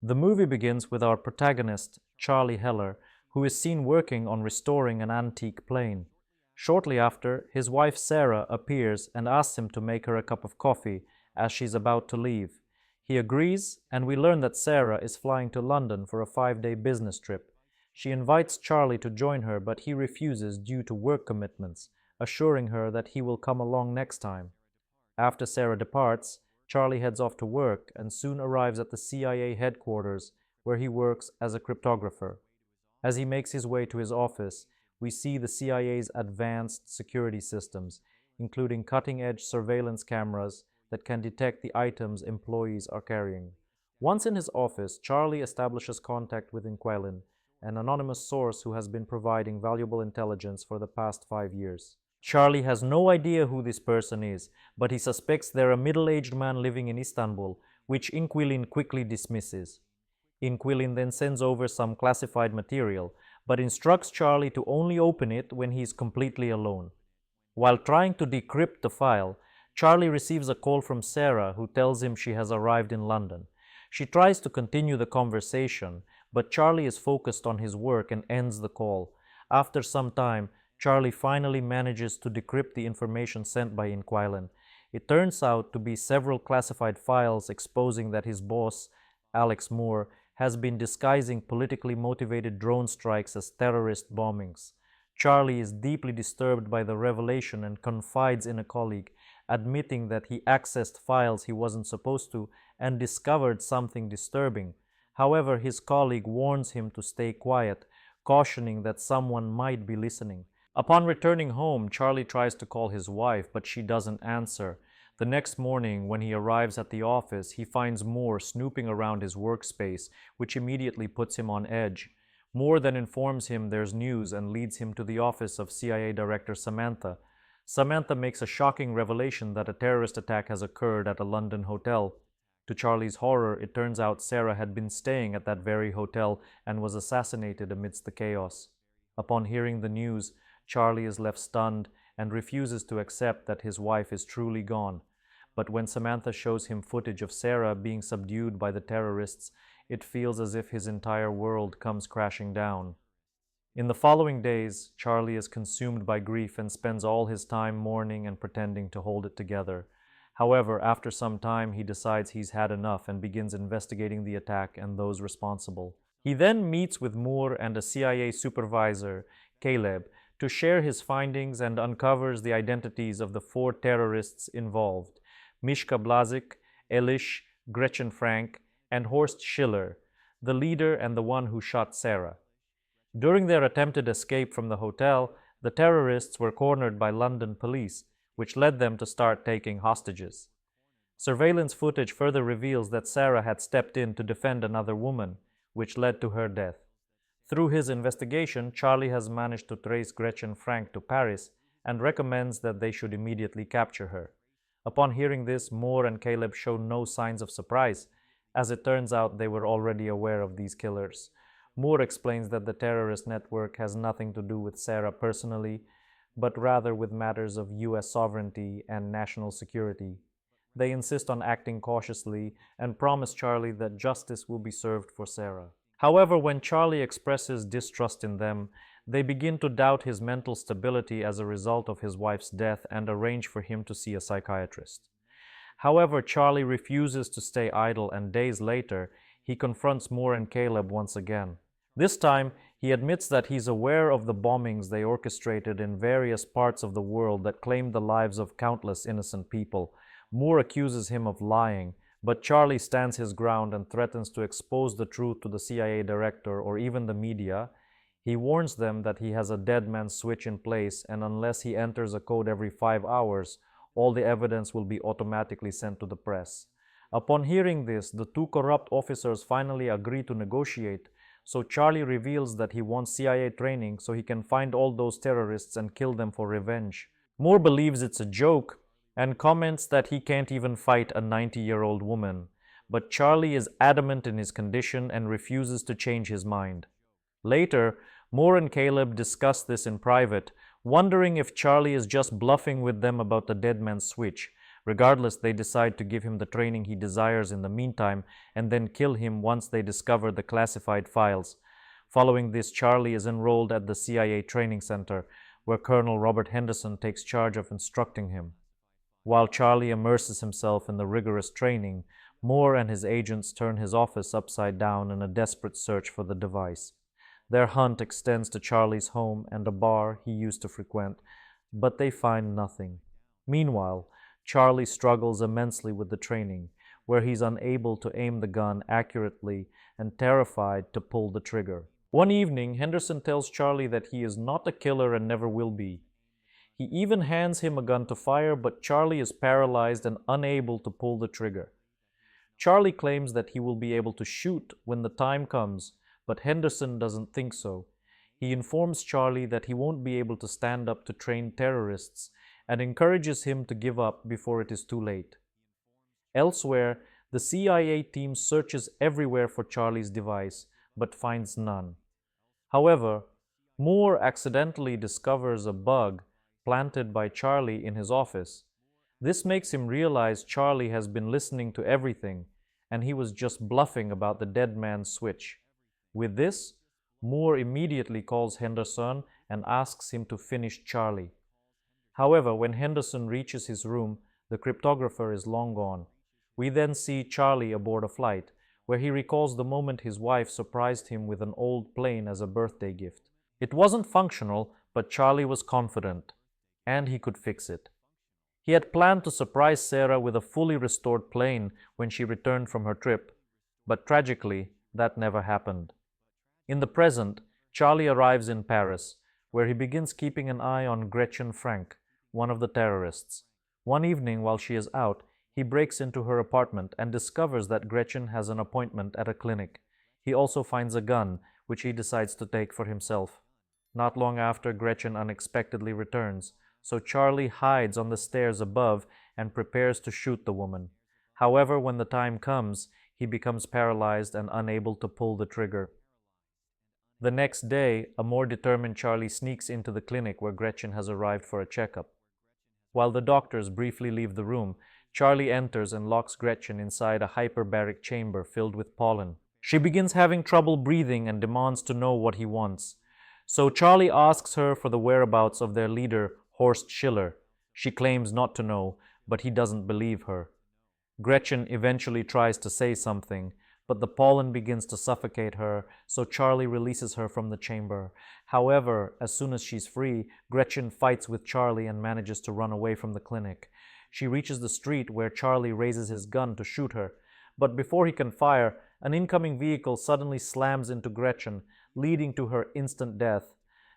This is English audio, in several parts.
The movie begins with our protagonist, Charlie Heller, who is seen working on restoring an antique plane. Shortly after, his wife Sarah appears and asks him to make her a cup of coffee as she's about to leave. He agrees, and we learn that Sarah is flying to London for a 5-day business trip. She invites Charlie to join her, but he refuses due to work commitments, assuring her that he will come along next time. After Sarah departs, Charlie heads off to work and soon arrives at the CIA headquarters, where he works as a cryptographer. As he makes his way to his office, we see the CIA's advanced security systems, including cutting-edge surveillance cameras that can detect the items employees are carrying. Once in his office, Charlie establishes contact with Inquilin, an anonymous source who has been providing valuable intelligence for the past 5 years. Charlie has no idea who this person is, but he suspects they're a middle-aged man living in Istanbul, which Inquilin quickly dismisses. Inquilin then sends over some classified material, but instructs Charlie to only open it when he is completely alone. While trying to decrypt the file, Charlie receives a call from Sarah, who tells him she has arrived in London. She tries to continue the conversation, but Charlie is focused on his work and ends the call. After some time, Charlie finally manages to decrypt the information sent by Inquilin. It turns out to be several classified files exposing that his boss, Alex Moore, has been disguising politically motivated drone strikes as terrorist bombings. Charlie is deeply disturbed by the revelation and confides in a colleague, admitting that he accessed files he wasn't supposed to and discovered something disturbing. However, his colleague warns him to stay quiet, cautioning that someone might be listening. Upon returning home, Charlie tries to call his wife, but she doesn't answer. The next morning, when he arrives at the office, he finds Moore snooping around his workspace, which immediately puts him on edge. Moore then informs him there's news and leads him to the office of CIA Director Samantha. Samantha makes a shocking revelation that a terrorist attack has occurred at a London hotel. To Charlie's horror, it turns out Sarah had been staying at that very hotel and was assassinated amidst the chaos. Upon hearing the news, Charlie is left stunned and refuses to accept that his wife is truly gone. But when Samantha shows him footage of Sarah being subdued by the terrorists, it feels as if his entire world comes crashing down. In the following days, Charlie is consumed by grief and spends all his time mourning and pretending to hold it together. However, after some time, he decides he's had enough and begins investigating the attack and those responsible. He then meets with Moore and a CIA supervisor, Caleb, to share his findings and uncovers the identities of the 4 terrorists involved: Mishka Blazik, Elish, Gretchen Frank, and Horst Schiller, the leader and the one who shot Sarah. During their attempted escape from the hotel, the terrorists were cornered by London police, which led them to start taking hostages. Surveillance footage further reveals that Sarah had stepped in to defend another woman, which led to her death. Through his investigation, Charlie has managed to trace Gretchen Frank to Paris and recommends that they should immediately capture her. Upon hearing this, Moore and Caleb show no signs of surprise, as it turns out they were already aware of these killers. Moore explains that the terrorist network has nothing to do with Sarah personally, but rather with matters of US sovereignty and national security. They insist on acting cautiously and promise Charlie that justice will be served for Sarah. However, when Charlie expresses distrust in them, they begin to doubt his mental stability as a result of his wife's death and arrange for him to see a psychiatrist. However, Charlie refuses to stay idle, and days later, he confronts Moore and Caleb once again. This time, he admits that he's aware of the bombings they orchestrated in various parts of the world that claimed the lives of countless innocent people. Moore accuses him of lying, but Charlie stands his ground and threatens to expose the truth to the CIA director or even the media. He warns them that he has a dead man's switch in place, and unless he enters a code every 5 hours, all the evidence will be automatically sent to the press. Upon hearing this, the 2 corrupt officers finally agree to negotiate, so Charlie reveals that he wants CIA training so he can find all those terrorists and kill them for revenge. Moore believes it's a joke and comments that he can't even fight a 90-year-old woman, but Charlie is adamant in his condition and refuses to change his mind. Later, Moore and Caleb discuss this in private, wondering if Charlie is just bluffing with them about the dead man's switch. Regardless, they decide to give him the training he desires in the meantime and then kill him once they discover the classified files. Following this, Charlie is enrolled at the CIA training center, where Colonel Robert Henderson takes charge of instructing him. While Charlie immerses himself in the rigorous training, Moore and his agents turn his office upside down in a desperate search for the device. Their hunt extends to Charlie's home and a bar he used to frequent, but they find nothing. Meanwhile, Charlie struggles immensely with the training, where he's unable to aim the gun accurately and terrified to pull the trigger. One evening, Henderson tells Charlie that he is not a killer and never will be. He even hands him a gun to fire, but Charlie is paralyzed and unable to pull the trigger. Charlie claims that he will be able to shoot when the time comes, but Henderson doesn't think so. He informs Charlie that he won't be able to stand up to trained terrorists and encourages him to give up before it is too late. Elsewhere, the CIA team searches everywhere for Charlie's device, but finds none. However, Moore accidentally discovers a bug planted by Charlie in his office. This makes him realize Charlie has been listening to everything, and he was just bluffing about the dead man's switch. With this, Moore immediately calls Henderson and asks him to finish Charlie. However, when Henderson reaches his room, the cryptographer is long gone. We then see Charlie aboard a flight, where he recalls the moment his wife surprised him with an old plane as a birthday gift. It wasn't functional, but Charlie was confident, and he could fix it. He had planned to surprise Sarah with a fully restored plane when she returned from her trip, but tragically, that never happened. In the present, Charlie arrives in Paris, where he begins keeping an eye on Gretchen Frank, one of the terrorists. One evening, while she is out, he breaks into her apartment and discovers that Gretchen has an appointment at a clinic. He also finds a gun, which he decides to take for himself. Not long after, Gretchen unexpectedly returns, so Charlie hides on the stairs above and prepares to shoot the woman. However, when the time comes, he becomes paralyzed and unable to pull the trigger. The next day, a more determined Charlie sneaks into the clinic where Gretchen has arrived for a checkup. While the doctors briefly leave the room, Charlie enters and locks Gretchen inside a hyperbaric chamber filled with pollen. She begins having trouble breathing and demands to know what he wants. So Charlie asks her for the whereabouts of their leader, Horst Schiller. She claims not to know, but he doesn't believe her. Gretchen eventually tries to say something, but the pollen begins to suffocate her, so Charlie releases her from the chamber. However, as soon as she's free, Gretchen fights with Charlie and manages to run away from the clinic. She reaches the street where Charlie raises his gun to shoot her, but before he can fire, an incoming vehicle suddenly slams into Gretchen, leading to her instant death.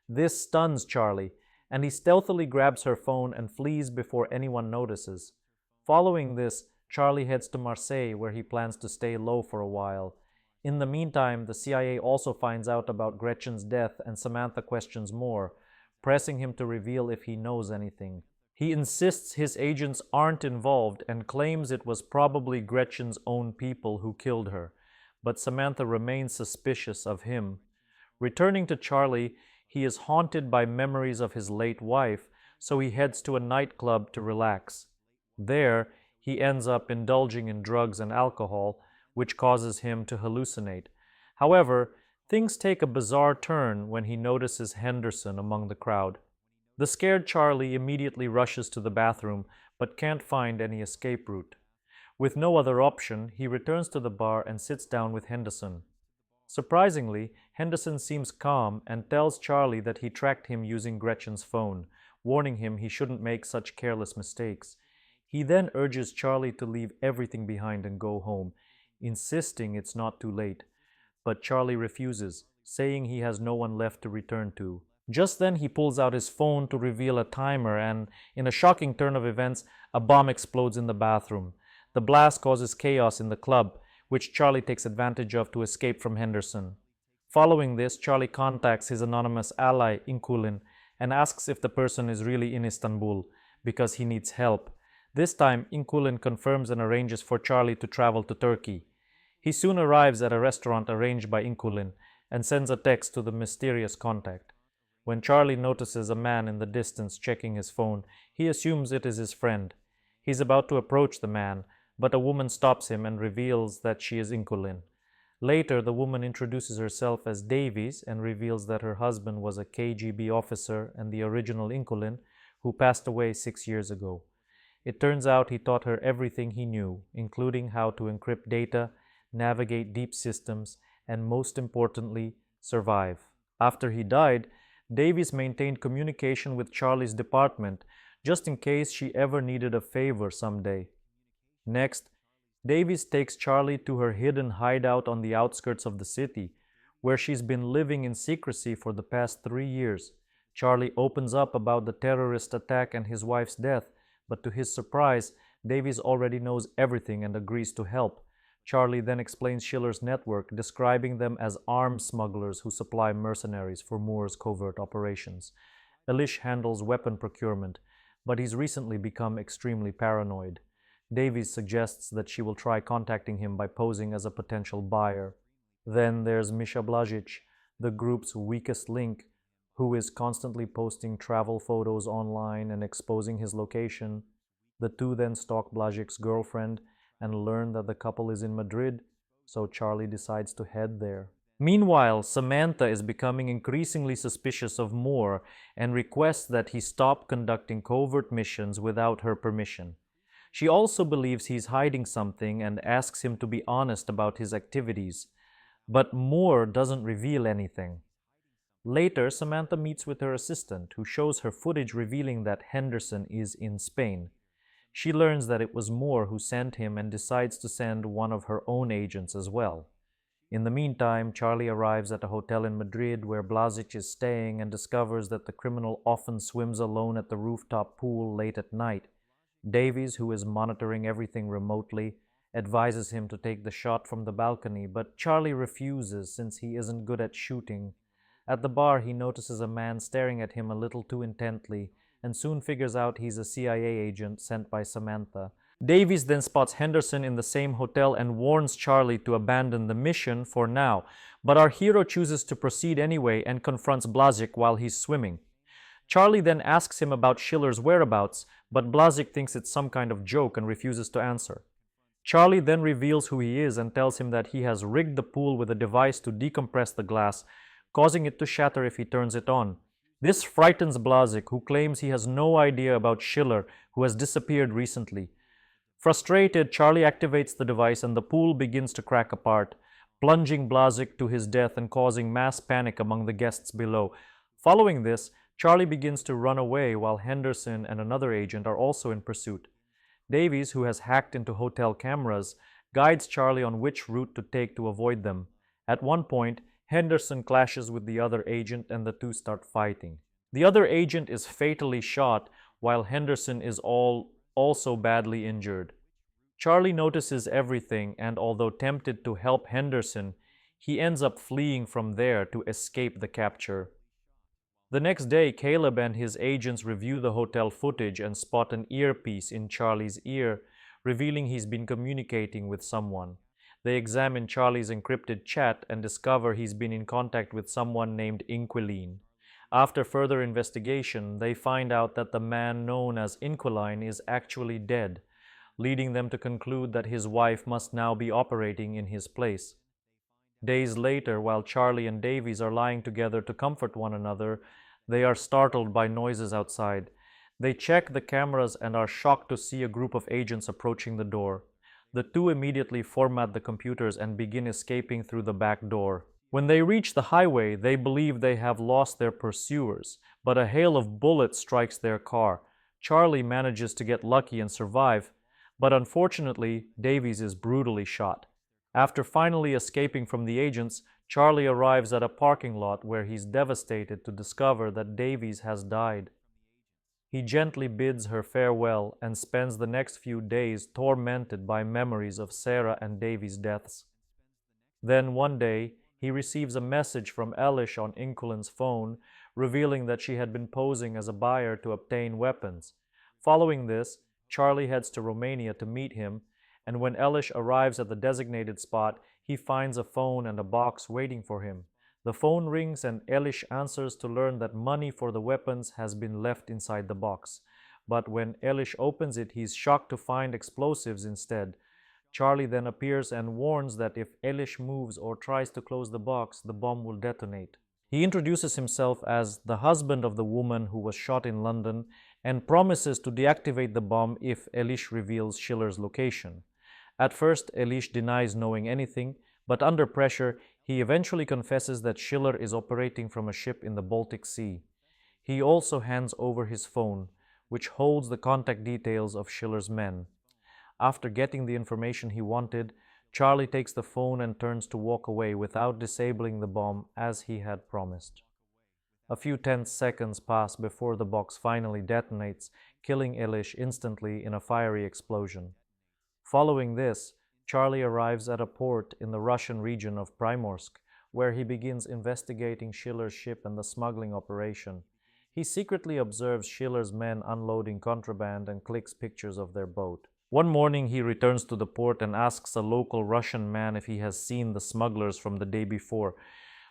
This stuns Charlie, and he stealthily grabs her phone and flees before anyone notices. Following this, Charlie heads to Marseille, where he plans to stay low for a while. In the meantime, the CIA also finds out about Gretchen's death, and Samantha questions Moore, pressing him to reveal if he knows anything. He insists his agents aren't involved and claims it was probably Gretchen's own people who killed her, but Samantha remains suspicious of him. Returning to Charlie, he is haunted by memories of his late wife, so he heads to a nightclub to relax. There, he ends up indulging in drugs and alcohol, which causes him to hallucinate. However, things take a bizarre turn when he notices Henderson among the crowd. The scared Charlie immediately rushes to the bathroom, but can't find any escape route. With no other option, he returns to the bar and sits down with Henderson. Surprisingly, Henderson seems calm and tells Charlie that he tracked him using Gretchen's phone, warning him he shouldn't make such careless mistakes. He then urges Charlie to leave everything behind and go home, insisting it's not too late. But Charlie refuses, saying he has no one left to return to. Just then he pulls out his phone to reveal a timer, and in a shocking turn of events, a bomb explodes in the bathroom. The blast causes chaos in the club, which Charlie takes advantage of to escape from Henderson. Following this, Charlie contacts his anonymous ally, Inkulin, and asks if the person is really in Istanbul, because he needs help. This time, Inkulin confirms and arranges for Charlie to travel to Turkey. He soon arrives at a restaurant arranged by Inkulin and sends a text to the mysterious contact. When Charlie notices a man in the distance checking his phone, he assumes it is his friend. He's about to approach the man, but a woman stops him and reveals that she is Inculin. Later, the woman introduces herself as Davies and reveals that her husband was a KGB officer and the original Inculin who passed away 6 years ago. It turns out he taught her everything he knew, including how to encrypt data, navigate deep systems, and most importantly, survive. After he died, Davies maintained communication with Charlie's department just in case she ever needed a favor someday. Next, Davies takes Charlie to her hidden hideout on the outskirts of the city, where she's been living in secrecy for the past 3 years. Charlie opens up about the terrorist attack and his wife's death, but to his surprise, Davies already knows everything and agrees to help. Charlie then explains Schiller's network, describing them as arms smugglers who supply mercenaries for Moore's covert operations. Elish handles weapon procurement, but he's recently become extremely paranoid. Davies suggests that she will try contacting him by posing as a potential buyer. Then there's Misha Blažić, the group's weakest link, who is constantly posting travel photos online and exposing his location. The two then stalk Blazic's girlfriend and learn that the couple is in Madrid, so Charlie decides to head there. Meanwhile, Samantha is becoming increasingly suspicious of Moore and requests that he stop conducting covert missions without her permission. She also believes he's hiding something and asks him to be honest about his activities, but Moore doesn't reveal anything. Later, Samantha meets with her assistant, who shows her footage revealing that Henderson is in Spain. She learns that it was Moore who sent him and decides to send one of her own agents as well. In the meantime, Charlie arrives at a hotel in Madrid where Blažić is staying and discovers that the criminal often swims alone at the rooftop pool late at night. Davies, who is monitoring everything remotely, advises him to take the shot from the balcony, but Charlie refuses since he isn't good at shooting. At the bar, he notices a man staring at him a little too intently and soon figures out he's a CIA agent sent by Samantha. Davies then spots Henderson in the same hotel and warns Charlie to abandon the mission for now, but our hero chooses to proceed anyway and confronts Blažić while he's swimming. Charlie then asks him about Schiller's whereabouts, but Blažić thinks it's some kind of joke and refuses to answer. Charlie then reveals who he is and tells him that he has rigged the pool with a device to decompress the glass, causing it to shatter if he turns it on. This frightens Blažić, who claims he has no idea about Schiller, who has disappeared recently. Frustrated, Charlie activates the device and the pool begins to crack apart, plunging Blažić to his death and causing mass panic among the guests below. Following this, Charlie begins to run away while Henderson and another agent are also in pursuit. Davies, who has hacked into hotel cameras, guides Charlie on which route to take to avoid them. At one point, Henderson clashes with the other agent and the two start fighting. The other agent is fatally shot while Henderson is also badly injured. Charlie notices everything and although tempted to help Henderson, he ends up fleeing from there to escape the capture. The next day, Caleb and his agents review the hotel footage and spot an earpiece in Charlie's ear, revealing he's been communicating with someone. They examine Charlie's encrypted chat and discover he's been in contact with someone named Inquilin. After further investigation, they find out that the man known as Inquilin is actually dead, leading them to conclude that his wife must now be operating in his place. Days later, while Charlie and Davies are lying together to comfort one another, they are startled by noises outside. They check the cameras and are shocked to see a group of agents approaching the door. The two immediately format the computers and begin escaping through the back door. When they reach the highway, they believe they have lost their pursuers, but a hail of bullets strikes their car. Charlie manages to get lucky and survive, but unfortunately, Davies is brutally shot. After finally escaping from the agents, Charlie arrives at a parking lot where he's devastated to discover that Davies has died. He gently bids her farewell and spends the next few days tormented by memories of Sarah and Davies' deaths. Then one day, he receives a message from Elish on Inquelin's phone, revealing that she had been posing as a buyer to obtain weapons. Following this, Charlie heads to Romania to meet him, and when Elish arrives at the designated spot, he finds a phone and a box waiting for him. The phone rings and Elish answers to learn that money for the weapons has been left inside the box. but when Elish opens it, he's shocked to find explosives instead. Charlie then appears and warns that if Elish moves or tries to close the box, the bomb will detonate. He introduces himself as the husband of the woman who was shot in London and promises to deactivate the bomb if Elish reveals Schiller's location. At first, Elish denies knowing anything, but under pressure, he eventually confesses that Schiller is operating from a ship in the Baltic Sea. He also hands over his phone, which holds the contact details of Schiller's men. After getting the information he wanted, Charlie takes the phone and turns to walk away without disabling the bomb as he had promised. A few tense seconds pass before the box finally detonates, killing Elish instantly in a fiery explosion. Following this, Charlie arrives at a port in the Russian region of Primorsk, where he begins investigating Schiller's ship and the smuggling operation. He secretly observes Schiller's men unloading contraband and clicks pictures of their boat. One morning, he returns to the port and asks a local Russian man if he has seen the smugglers from the day before,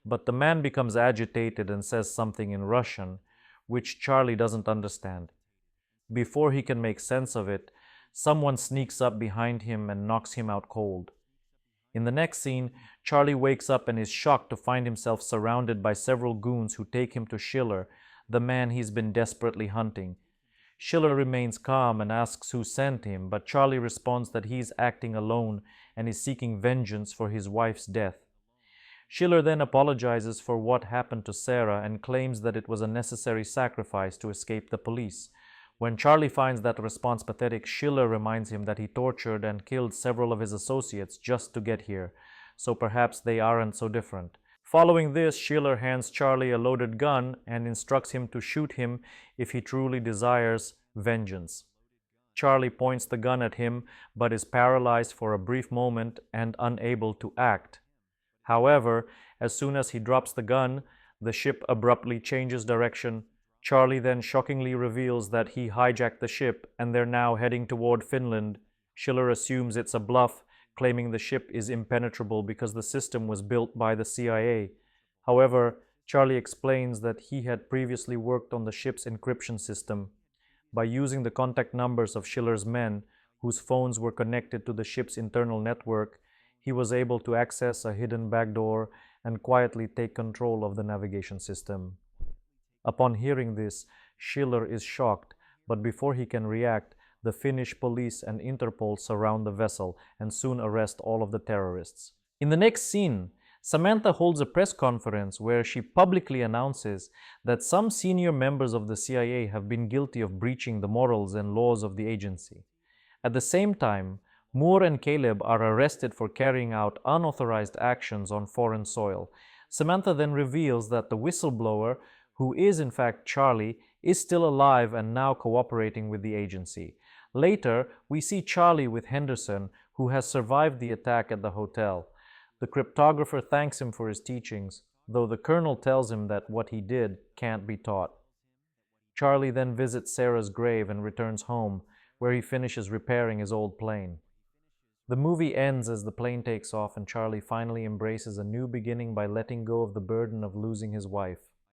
but the man becomes agitated and says something in Russian, which Charlie doesn't understand. Before he can make sense of it, someone sneaks up behind him and knocks him out cold. In the next scene, Charlie wakes up and is shocked to find himself surrounded by several goons who take him to Schiller, the man he's been desperately hunting. Schiller remains calm and asks who sent him, but Charlie responds that he's acting alone and is seeking vengeance for his wife's death. Schiller then apologizes for what happened to Sarah and claims that it was a necessary sacrifice to escape the police. When Charlie finds that response pathetic, Schiller reminds him that he tortured and killed several of his associates just to get here, so perhaps they aren't so different. Following this, Schiller hands Charlie a loaded gun and instructs him to shoot him if he truly desires vengeance. Charlie points the gun at him, but is paralyzed for a brief moment and unable to act. However, as soon as he drops the gun, the ship abruptly changes direction. Charlie then shockingly reveals that he hijacked the ship and they're now heading toward Finland. Schiller assumes it's a bluff, claiming the ship is impenetrable because the system was built by the CIA. However, Charlie explains that he had previously worked on the ship's encryption system. By using the contact numbers of Schiller's men, whose phones were connected to the ship's internal network, he was able to access a hidden backdoor and quietly take control of the navigation system. Upon hearing this, Schiller is shocked, but before he can react, the Finnish police and Interpol surround the vessel and soon arrest all of the terrorists. In the next scene, Samantha holds a press conference where she publicly announces that some senior members of the CIA have been guilty of breaching the morals and laws of the agency. At the same time, Moore and Caleb are arrested for carrying out unauthorized actions on foreign soil. Samantha then reveals that the whistleblower, who is in fact Charlie, is still alive and now cooperating with the agency. Later, we see Charlie with Henderson, who has survived the attack at the hotel. The cryptographer thanks him for his teachings, though the colonel tells him that what he did can't be taught. Charlie then visits Sarah's grave and returns home, where he finishes repairing his old plane. The movie ends as the plane takes off and Charlie finally embraces a new beginning by letting go of the burden of losing his wife.